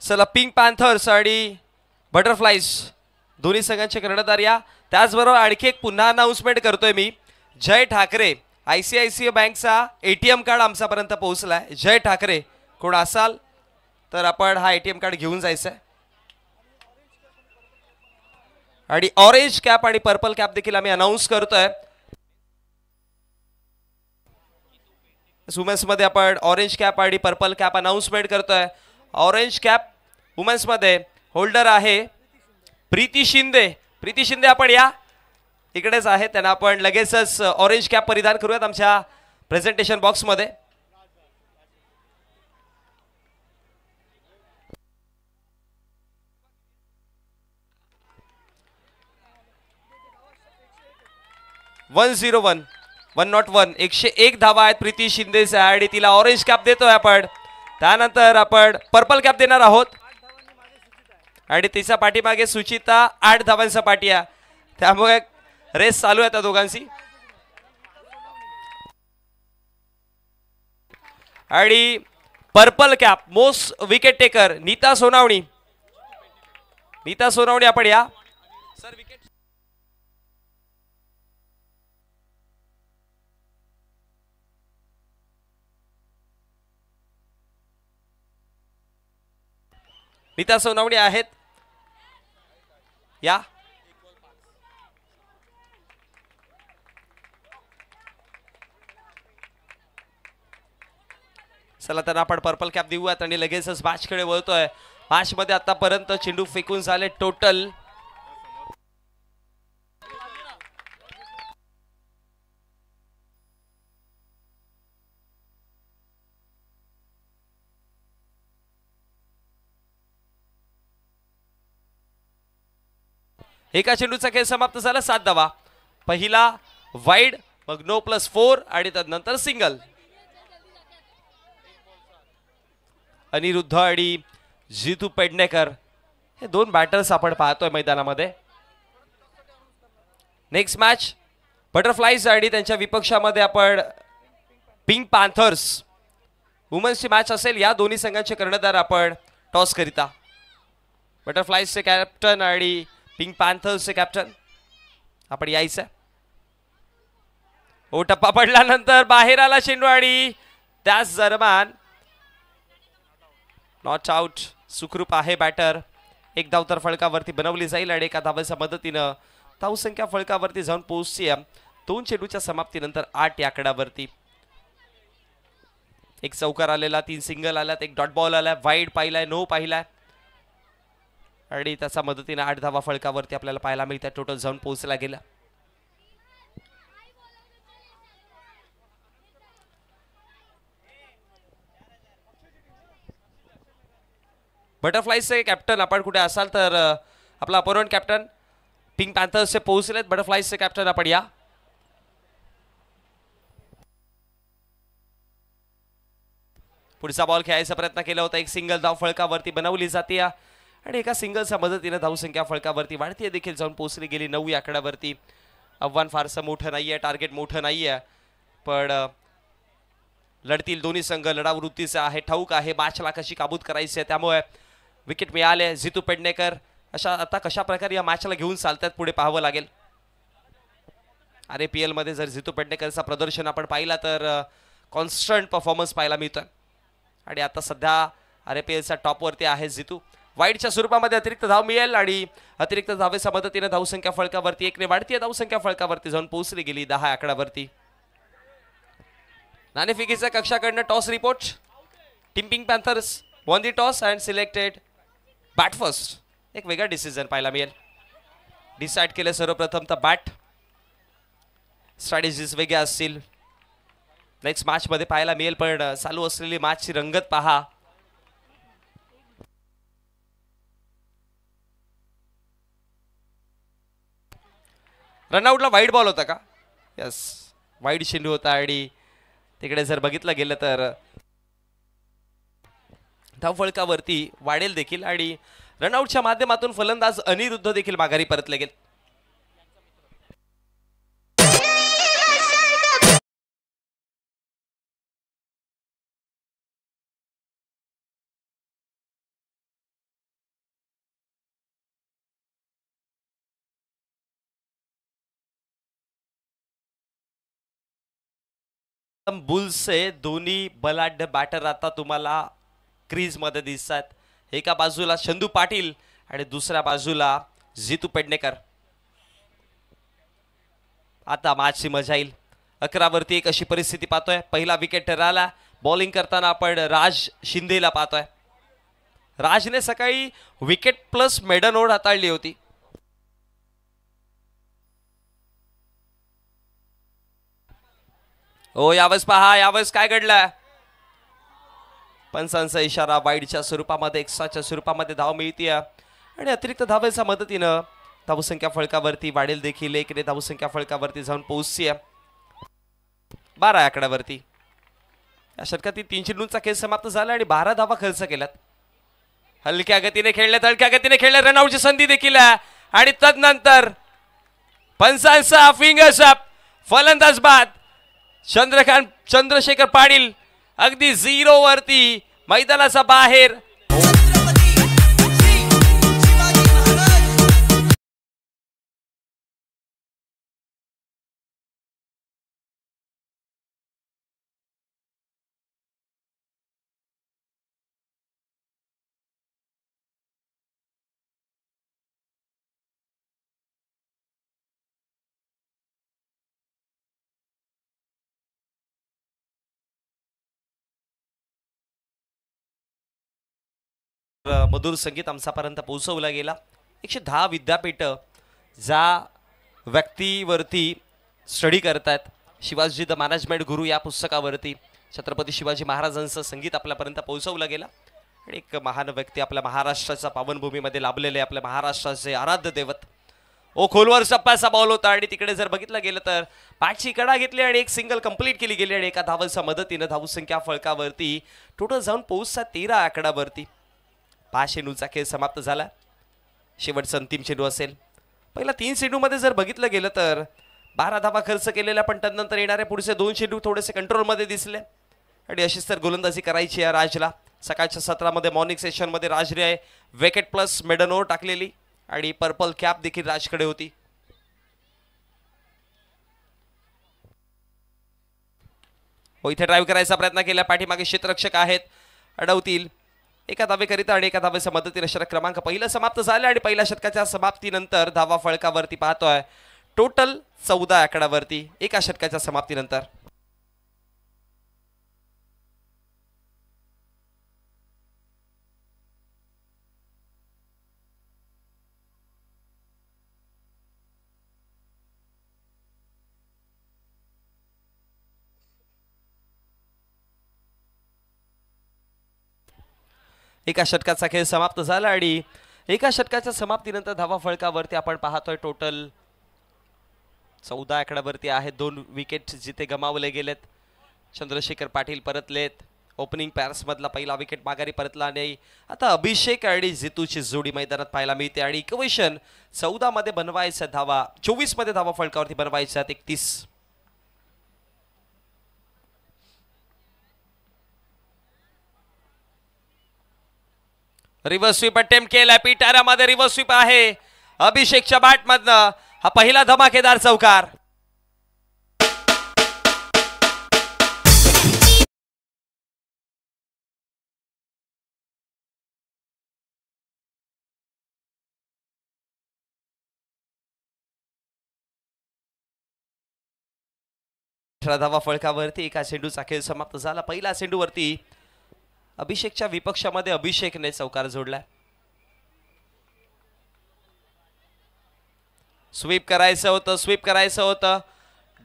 चला पिंक पॅन्थर्स आणि बटरफ्लाईज दोन्ही संघांचे कर्णधार या. त्याचबरोबर आणखी एक पुन्हा अनाउन्समेंट करतोय मी. जय ठाकरे ICICI बँकचा ATM कार्ड आमच्यापर्यंत पोहोचलाय. जय ठाकरे कोण असाल तर आपण हा ATM कार्ड घेऊन जायचंय. आणि ऑरेंज कॅप आणि पर्पल कॅप देखील आम्ही अनाउन्स करतोय. वुमेन्स मध्ये आपण ऑरेंज कॅप आणि पर्पल कॅप अनाउन्समेंट करतोय. ऑरेंज कॅप वुमेन्स मध्ये होल्डर आहे प्रीती शिंदे. प्रीती शिंदे आपण या इकडेच आहे. त्यांना आपण लगेचच ऑरेंज कॅप परिधान करूयात आमच्या प्रेझेंटेशन बॉक्स मध्ये. (101) 101 धावा आहेत प्रीती शिंदेच्या आणि तिला ऑरेंज कॅप देतोय आपण. त्यानंतर आपण पर्पल कॅप देणार आहोत आणि तिच्या पाठीमागे सुचिता 8 धावांचा पाठीया. त्यामुळे रेस चालू आहे त्या दोघांची. आणि purple cap most wicket taker Neeta Sonawane. Neeta Sonawane आपण या सर. विकेट नीता सोनावणी आहेत या. चला तर आपण पर्पल कॅप देऊयात आणि लगेचच मॅचकडे वळतोय. मॅच मध्ये आतापर्यंत चेंडू फेकून झाले टोटल 1 चेंडूचा खेळ समाप्त झाला. 7 धावा. पहिला वाईड, मग नो +4 आणि त्यानंतर सिंगल. अनिरुद्ध आणि जितू पेडणेकर हे 2 बॅटर्स आपण पाहतोय मैदानामध्ये. नेक्स्ट मॅच बटरफ्लाईज आणि त्यांच्या विपक्षामध्ये आपण पिंक पॅन्थर्स वुमन्सची मॅच असेल. या दोन्ही संघांचे कर्णधार आपण टॉस करिता. बटरफ्लाईजचे कॅप्टन आणि पिंक पॅन्थर्सचे कॅप्टन आपण यायचं. ओ टप्पा पडल्यानंतर बाहेर आला चेंडू आणि त्याच दरम्यान नॉट आउट. सुखरूप आहे बॅटर. एक धाव तर फळकावरती बनवली जाईल आणि एका धावेच्या मदतीनं धावसंख्या फळकावरती जाऊन पोहोचली. 2 चेंडूच्या समाप्तीनंतर 8 या आकड्यावरती. एक चौकार आलेला, 3 सिंगल आल्यात, एक डॉट बॉल आलाय, वाईड पाहिलाय, नो पाहिलाय आणि त्याच्या मदतीने 8 धावा फळकावरती आपल्याला पाहायला मिळतात. टोटल जाऊन पोहोचला गेला. बटरफ्लाईजचे कॅप्टन आपण कुठे असाल तर आपला अपोनंट कॅप्टन पिंक पॅन्थर्सचे पोहोचलेत. बटरफ्लाईजचे कॅप्टन आपण या. पुढचा बॉल खेळायचा प्रयत्न केला होता. एक सिंगल धाव फळकावरती बनवली जाते आणि एका सिंगलच्या मदतीने धावसंख्या फळकावरती वाढती देखील जाऊन पोहोचली गेली 9 या आकड्यावरती. आव्हान फारसं मोठं नाहीये, टार्गेट मोठं नाहीये, पण लढतील दोन्ही संघ लढाऊ वृत्तीचा आहे. ठाऊक आहे मॅचला कशी काबूत करायची आहे. त्यामुळे विकेट मिळाले. जितू पेडणेकर अशा आता कशा प्रकारे या मॅचला घेऊन चालतात पुढे पाहावं लागेल. RAPL मध्ये जर जितू पेडणेकरचा प्रदर्शन आपण पाहिला तर कॉन्स्टंट परफॉर्मन्स पाहायला मिळतोय आणि आता सध्या RAPLचा टॉपवरती आहे जितू. वाईडच्या स्वरूपामध्ये अतिरिक्त धाव मिळेल आणि अतिरिक्त धावेच्या मदतीने धावसंख्या फळकावरती 1 ने वाढती. धावसंख्या फळकावरती जाऊन पोहोचली गेली 10 आकड्यावरती. नाणेफेकीच्या कक्षाकडनं toss report. Team Pink Panthers won the toss and selected bat first. एक वेगळा डिसिजन पाहायला मिळेल. डिसाइड केले सर्वप्रथम तर बॅट. स्ट्रॅटेजीज वेगळ्या असतील नेक्स्ट मॅच मध्ये पाहायला मिळेल, पण चालू असलेली मॅचची रंगत पहा. रनआउटला वाईड बॉल होता का? यस, वाईड चेंडू होता आणि तिकडे जर बघितलं गेलं तर धावफळकावरती वाढेल देखील आणि रनआउटच्या माध्यमातून फलंदाज अनिरुद्ध देखील माघारी परतले गेले. बुल्सचे दोन्ही बलाढ्य बॅटर आता तुम्हाला क्रीज मध्ये दिसतात. एका बाजूला चंदू पाटील आणि दुसऱ्या बाजूला जितू पेडणेकर. आता मॅचची मजा येईल. 11 वरती 1 अशी परिस्थिती पाहतोय. पहिला विकेट ठरला. बॉलिंग करताना आपण राज शिंदेला पाहतोय. राजने सकाळी विकेट प्लस मेडन ओढ हाताळली होती. ओ यावेळेस पहा, यावेळेस काय घडलं. पंचांचा इशारा. वाईडच्या स्वरूपामध्ये एक्स्ट्राच्या स्वरूपामध्ये धाव मिळते आणि अतिरिक्त धावेच्या मदतीनं धावसंख्या फळकावरती वाढेल देखील. 1 ने धावसंख्या फळकावरती जाऊन पोहोचली 12 आकड्यावरती. या षटकातील 3 चेंडूंचा खेळ समाप्त झाला आणि 12 धावा खर्च केल्यात. हलक्या गतीने खेळले. रनआउटची संधी देखील आणि तदनंतर पंचांचा फिंगर्स अप. फलंदाज बाद चंद्रशेखर पाटील अगदी 0 वरती मैदानाच्या बाहेर. मधुर संगीत आमच्यापर्यंत पोहोचवला गेला. 110 विद्यापीठ ज्या व्यक्तीवरती स्टडी करतात, शिवाजी द मॅनेजमेंट गुरु या पुस्तकावरती छत्रपती शिवाजी महाराजांचं संगीत आपल्यापर्यंत पोहोचवलं गेलं आणि एक महान व्यक्ती आपल्या महाराष्ट्राच्या पावनभूमीमध्ये लाभलेले आपल्या महाराष्ट्राचे आराध्य दैवत. ओ खोलवर सप्पाचा बॉल होता आणि तिकडे जर बघितलं गेलं तर बॅटची कडा घेतली आणि एक सिंगल कंप्लीट केली गेली आणि एका धावाच्या मदतीने धावसंख्या फळकावरती टोटल जाऊन पोहोचता 13 आकड्यावरती. 5 चेंडूचा खेळ समाप्त झाला. शेवटचा अंतिम चेंडू असेल. पहिला 3 चेंडूमध्ये जर बघितलं गेलं तर 12 धावा खर्च केलेल्या, पण त्यानंतर येणारे पुढचे 2 चेंडू थोडेसे कंट्रोलमध्ये दिसले आणि अशीच तर गोलंदाजी करायची आहे राजला. सकाळच्या सत्रामध्ये मॉर्निंग सेशनमध्ये राजने विकेट प्लस मेडन ओव्हर टाकलेली आणि पर्पल कॅप देखील राजकडे होती. हो, इथे ड्राईव्ह करायचा प्रयत्न केला. पाठीमागे क्षेत्ररक्षक आहेत, अडवतील. एका धावेकरिता आणि एका धावेच्या मदतीने षटक क्रमांक पहिलं समाप्त झालं आणि पहिल्या षटकाच्या समाप्तीनंतर धावा फळकावरती पाहतोय टोटल 14 आकड्यावरती एका षटकाच्या समाप्तीनंतर. एका षटकाचा खेळ समाप्त झाला आणि एका षटकाच्या समाप्तीनंतर धावा फळकावरती आपण पाहतोय टोटल 14 आकड्यावरती आहेत. 2 विकेट जिथे गमावले गेलेत. चंद्रशेखर पाटील परतलेत. ओपनिंग पॅर्स मधला पहिला विकेट माघारी परतला आणि आता अभिषेक आणि जितूची जोडी मैदानात पाहायला मिळते आणि इक्वेशन 14 मध्ये बनवायचं धावा, 24 मध्ये धावा फळकावरती बनवायच्या 31. रिव्हर्स स्वीप अटेम्प्ट केलाय. पिटारामध्ये रिव्हर्स स्वीप आहे अभिषेकच्या बॅट मधनं. हा पहिला धमाकेदार चौकार. धावा फळकावरती एका चेंडूचा खेळ समाप्त झाला. पहिला चेंडूवरती अभिषेकच्या विपक्षामध्ये अभिषेकने चौकार जोडलाय. स्वीप करायचं होतं.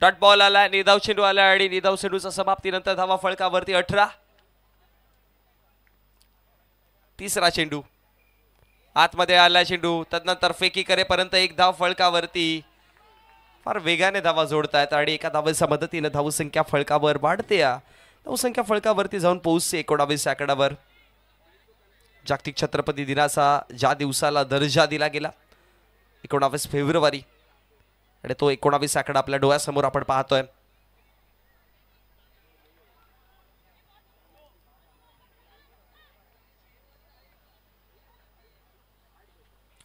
डॉट बॉल आला, निधाव चेंडू आला आणि निधाव चेंडूच्या समाप्तीनंतर धावा फळकावरती 18. तिसरा चेंडू आतमध्ये आला चेंडू, तदनंतर फेकी करेपर्यंत एक धाव फळकावरती. फार वेगाने धावा जोडतायत आणि एका धावेच्या मदतीने धावसंख्या फळकावर वाढते. धावसंख्या फळकावरती जाऊन पोहोचते 19 आकड्यावर. जागतिक छत्रपती दिनाचा ज्या दिवसाला दर्जा दिला गेला 19 फेब्रुवारी आणि तो 19 आकडा आपल्या डोळ्यासमोर आपण पाहतोय.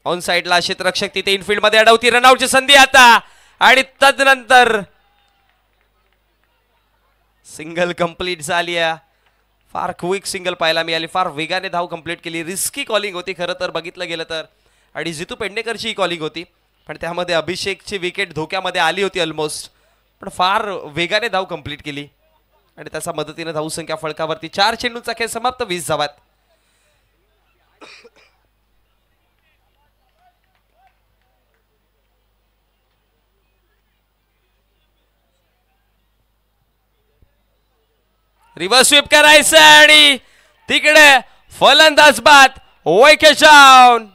ऑन साइडला क्षेत्ररक्षक तिथे इनफिल्ड मध्ये अडवती. रनआउटची संधी आता आणि तदनंतर सिंगल कंप्लीट झाली. फार क्विक सिंगल पाहायला मिळाली. फार वेगाने धाव कंप्लीट केली. रिस्की कॉलिंग होती खरं तर बघितलं गेलं तर आणि जितू पेडणेकरची कॉलिंग होती, पण त्यामध्ये अभिषेकची विकेट धोक्यामध्ये आली होती ऑलमोस्ट, पण फार वेगाने धाव कंप्लीट केली आणि त्याच्या मदतीने धावसंख्या फळकावरती 4 चेंडूचा खेळ समाप्त 20 धावात. रिव्हर्स स्वीप करायचं आणि तिकडे फलंदाज बाद विकेट डाऊन.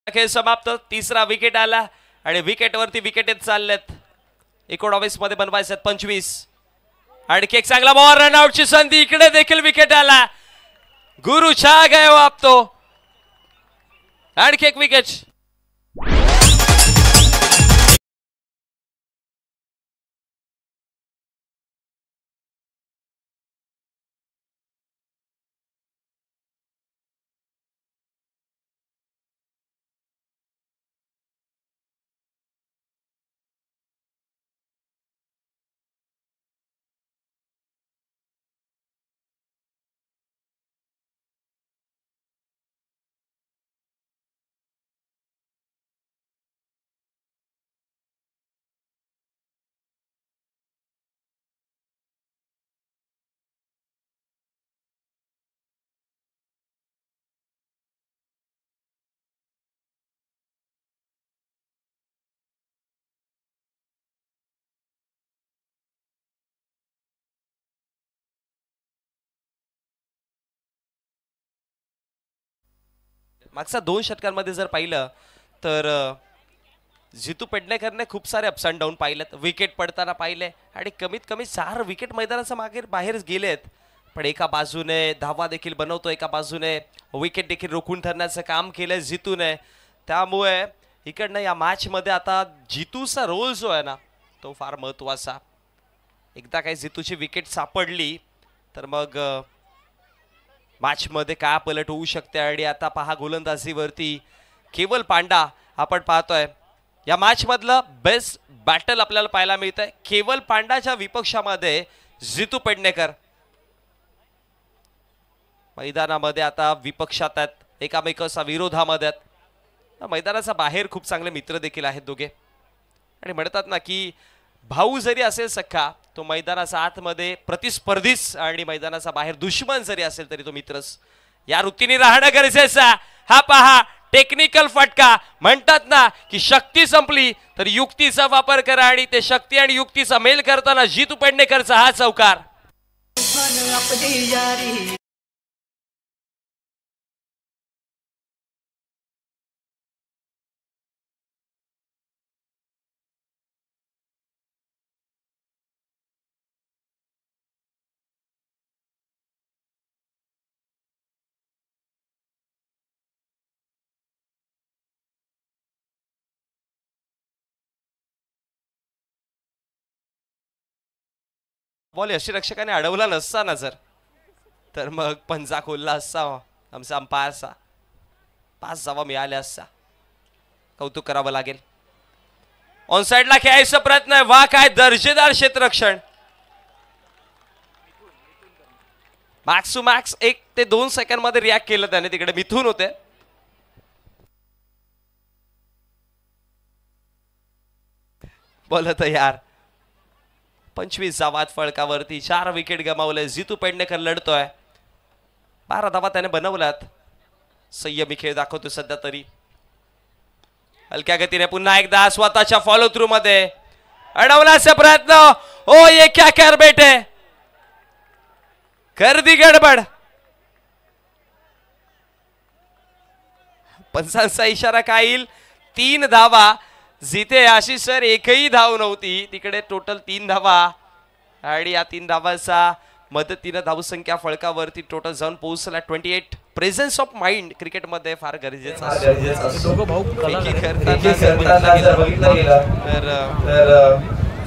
खेळ समाप्त. तिसरा विकेट आला आणि विकेटवरती विकेट चाललेत. 19 मध्ये बनवायचे 25. आणखी एक चांगला बॉल, रनआउटची संधी. इकडे देखील विकेट आला. गुरु छा गए आप तो. आणखी एक विकेट. मागच्या 2 षटकांमध्ये जर पाहिलं तर जितू पेडणेकरने खूप सारे अप्स अँड डाऊन पाहिलेत, विकेट पडताना पाहिले आणि कमीत कमी 4 विकेट मैदानाच्या मागे बाहेर गेलेत. पण एका बाजूने धावा देखील बनवतो, एका बाजूने विकेट देखील रोखून धरण्याचं काम केलंय जितूने. त्यामुळे इकडनं या मॅचमध्ये आता जितूचा रोल जो आहे ना तो फार महत्त्वाचा. एकदा काही जितूची विकेट सापडली तर मग मॅचमध्ये काय पलट होऊ शकते. आणि आता पहा गोलंदाजीवरती केवल पांडा आपण पाहतोय. या मॅच मधलं बेस्ट बॅटल आपल्याला पाहायला मिळतंय. केवल पांडाच्या विपक्षामध्ये जितू पेडणेकर. मैदानामध्ये आता विपक्षात आहेत, एकामेकांच्या विरोधामध्ये आहेत. मैदानाच्या बाहेर खूप चांगले मित्र देखील आहेत दोघे. आणि म्हणतात ना की भाऊ जरी असेल सख्खा तो मैदानाच्या आतमध्ये प्रतिस्पर्धीच आणि मैदानाच्या बाहेर दुश्मन जरी असेल तरी तो मित्रच. या वृत्तीने राहणं गरजेचं. हा पहा टेक्निकल फटका. म्हणतात ना की शक्ती संपली तर युक्तीचा वापर करा आणि ते शक्ती आणि युक्तीचा मेल करताना जितू पेडणेकरचा हा चौकार. बॉल यष्टीरक्षकाने अडवला नसता ना जर तर मग पंजा खोलला असता आमचा अंपायरचा. 5 धावा मिळाल्या असता. कौतुक करावं लागेल. ऑन साइडला खेळायचा प्रयत्न आहे. वा काय दर्जेदार क्षेत्ररक्षण. मॅक्स टू मॅक्स 1 ते 2 सेकंड मध्ये रिॲक्ट केलं त्याने. तिकडे मिथून होते. बोलत यार 25 धावात फळकावरती 4 विकेट गमावले. जितू पेडणेकर लढतोय. 12 धावा त्याने बनवल्यात. संयमी खेळ दाखवतो सध्या तरी. हलक्या गतीने पुन्हा एकदा स्वतःच्या फॉलो थ्रू मध्ये अडवण्याचा प्रयत्न. ओ ये क्या कर बेटे, कर दी गडबड. पंचांचा इशारा काय येईल. 3 धावा. जिथे आशिष सर एकही धाव नव्हती तिकडे टोटल 3 धावा. आणि या 3 धावांचा मदतीने धावसंख्या फळकावरती टोटल जाऊन पोहोचला 28. प्रेझेन्स ऑफ माइंड क्रिकेटमध्ये फार गरजेचं असतं.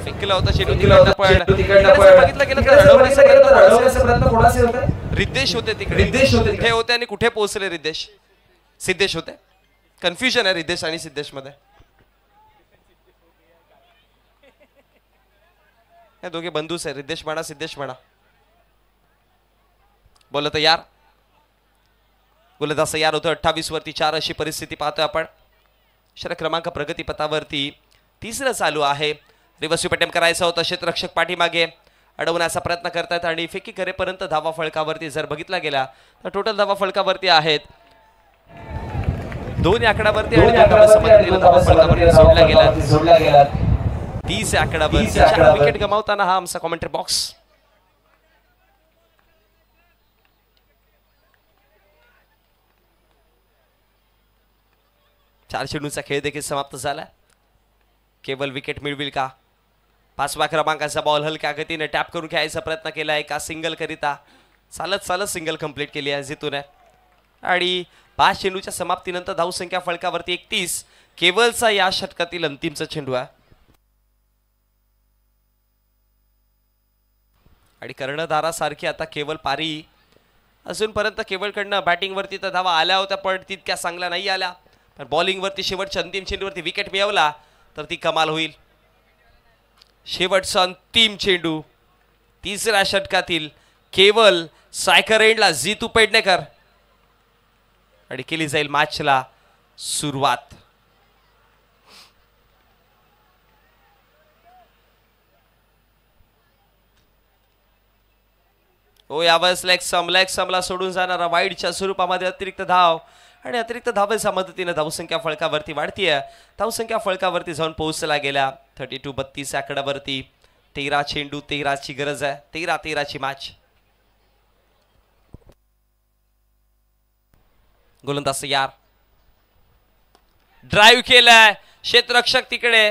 फेकला होता चेंडू तिकडनं पण बघितलं गेलं तर रिद्धेश होते तिकडे. कुठे होते आणि कुठे पोहोचले रिद्धेश. सिद्धेश होते. कन्फ्युजन आहे रिद्धेश आणि सिद्धेश मध्ये. हे दोघे बंधूच आहे. रिद्धेश म्हणा सिद्धेश म्हणा. बोलत यार गोलंदाज यार होतं. 28 वरती 4 अशी परिस्थिती पाहतोय आपण. षटक क्रमांक प्रगतीपथावरती 3रं चालू आहे. रिव्हर्स अटेम्प्ट करायचा होता. क्षेत्ररक्षक पाठीमागे अडवण्याचा प्रयत्न करतात आणि फेकी करेपर्यंत धावा फळकावरती जर बघितला गेला तर टोटल धावा फळकावरती आहेत 2 आकड्यावरती आणि धावा फळकावरती जोडल्या गेल्या 30 आकड्यावरती 4 विकेट गमावताना हा आमचा कॉमेंट्री बॉक्स. चार चेंडूचा खेळ देखील समाप्त झाला. केवल विकेट मिळविल का. 5व्या क्रमांकाचा बॉल हलक्या गतीने टॅप करून खेळायचा प्रयत्न केला. एका सिंगल करिता चालत सिंगल कंप्लीट केली आहे जितूने. आणि 5 चेंडूच्या समाप्तीनंतर धावसंख्या फळकावरती 31. केवलचा या षटकातील अंतिमचा चेंडू आहे. आणि कर्णधारासारखी आता केवल पारी. अजूनपर्यंत केवळकडनं बॅटिंगवरती तर धावा आल्या होत्या पण तितक्या चांगल्या नाही आल्या. पण बॉलिंगवरती शेवटच्या अंतिम चेंडूवरती विकेट मिळवला तर ती कमाल होईल. शेवटचा अंतिम चेंडू 3ऱ्या षटकातील केवल सायकर एंडला जितू पेडणेकर. आणि केली जाईल मॅचला सुरुवात. हो यावेळेस लेग समला सोडून जाणारा वाईडच्या स्वरूपामध्ये अतिरिक्त धाव आणि अतिरिक्त धावेच्या मदतीने धावसंख्या फळकावरती वाढतीये. धावसंख्या फळकावरती जाऊन पोहोचला गेल्या 32-32 आकड्यावरती. 13 चेंडू 13ची गरज आहे. 13-13ची मॅच. गोलंदाज यार ड्राईव्ह केलाय, क्षेत्ररक्षक तिकडे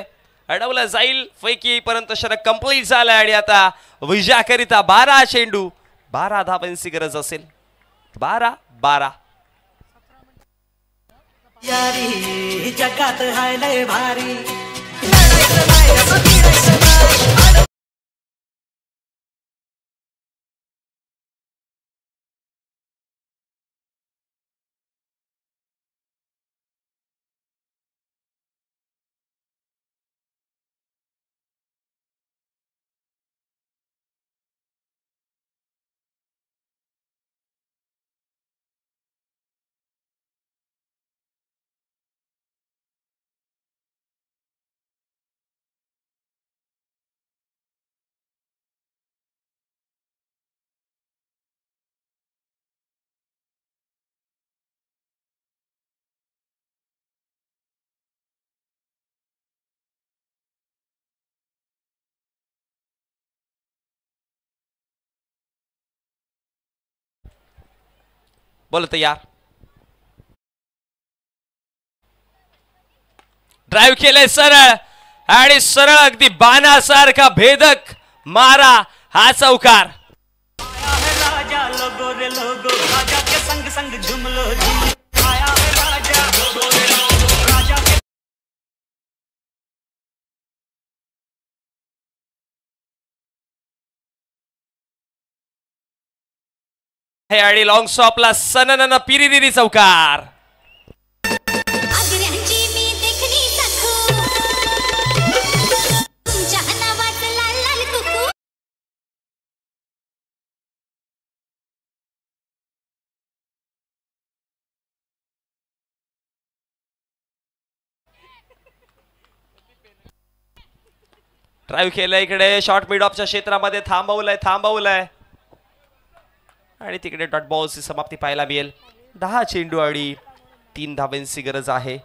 अडवलं जाईल पैकी, परंतु षटक कंप्लीट झालाय आणि आता विजयाकरिता 12 चेंडू 12 धावांची गरज असेल. 12-12. यारी जगात हाय लय भारी. बोल तयार. ड्राईव्ह केलंय सरळ आणि सरळ अगदी बाणासारखा भेदक मारा हा चौकार. राजा लोगो रे लोगो राजा के संग संग झूम लो झूम. आया है राजा लोगो रे लोगो राजा के हे आणि लॉंग स्टॉपला सननन पिरिरिरी चौकार. ड्राईव्ह केलंय इकडे शॉर्ट मिड ऑफच्या क्षेत्रामध्ये थांबवलंय आणि तिकडे डॉट बॉलची समाप्ती पाहायला मिळेल. 10 चेंडू आणि 3 धावांची गरज आहे.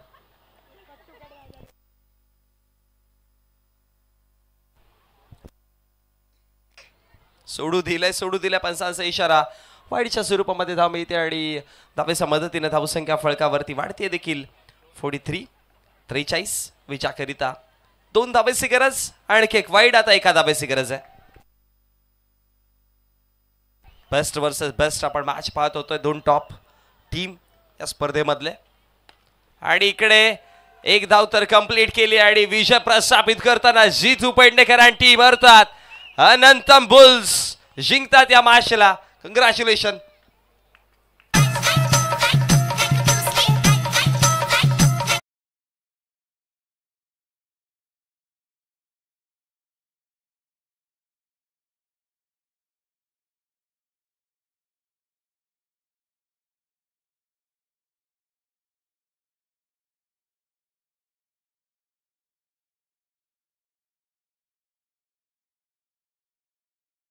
सोडू दिल्या पंचांचा इशारा. वाईडच्या स्वरूपामध्ये धाव मिळते आणि धावेच्या मदतीने धावसंख्या फळकावरती वाढते देखील. 43 विजयाकरिता 2 धावेची गरज. आणखी एक वाईड, आता 1 धावेची गरज आहे. बेस्ट वर्सेस बेस्ट आपण मॅच पाहत होतोय. 2 टॉप टीम या स्पर्धेमधले. आणि इकडे 1 धाव तर कंप्लीट केली आणि विजय प्रस्थापित करताना जितू पेडणेकर आणि टीम अर्थात अनंतम बुल्स जिंकतात या मॅचला. कंग्रॅच्युलेशन.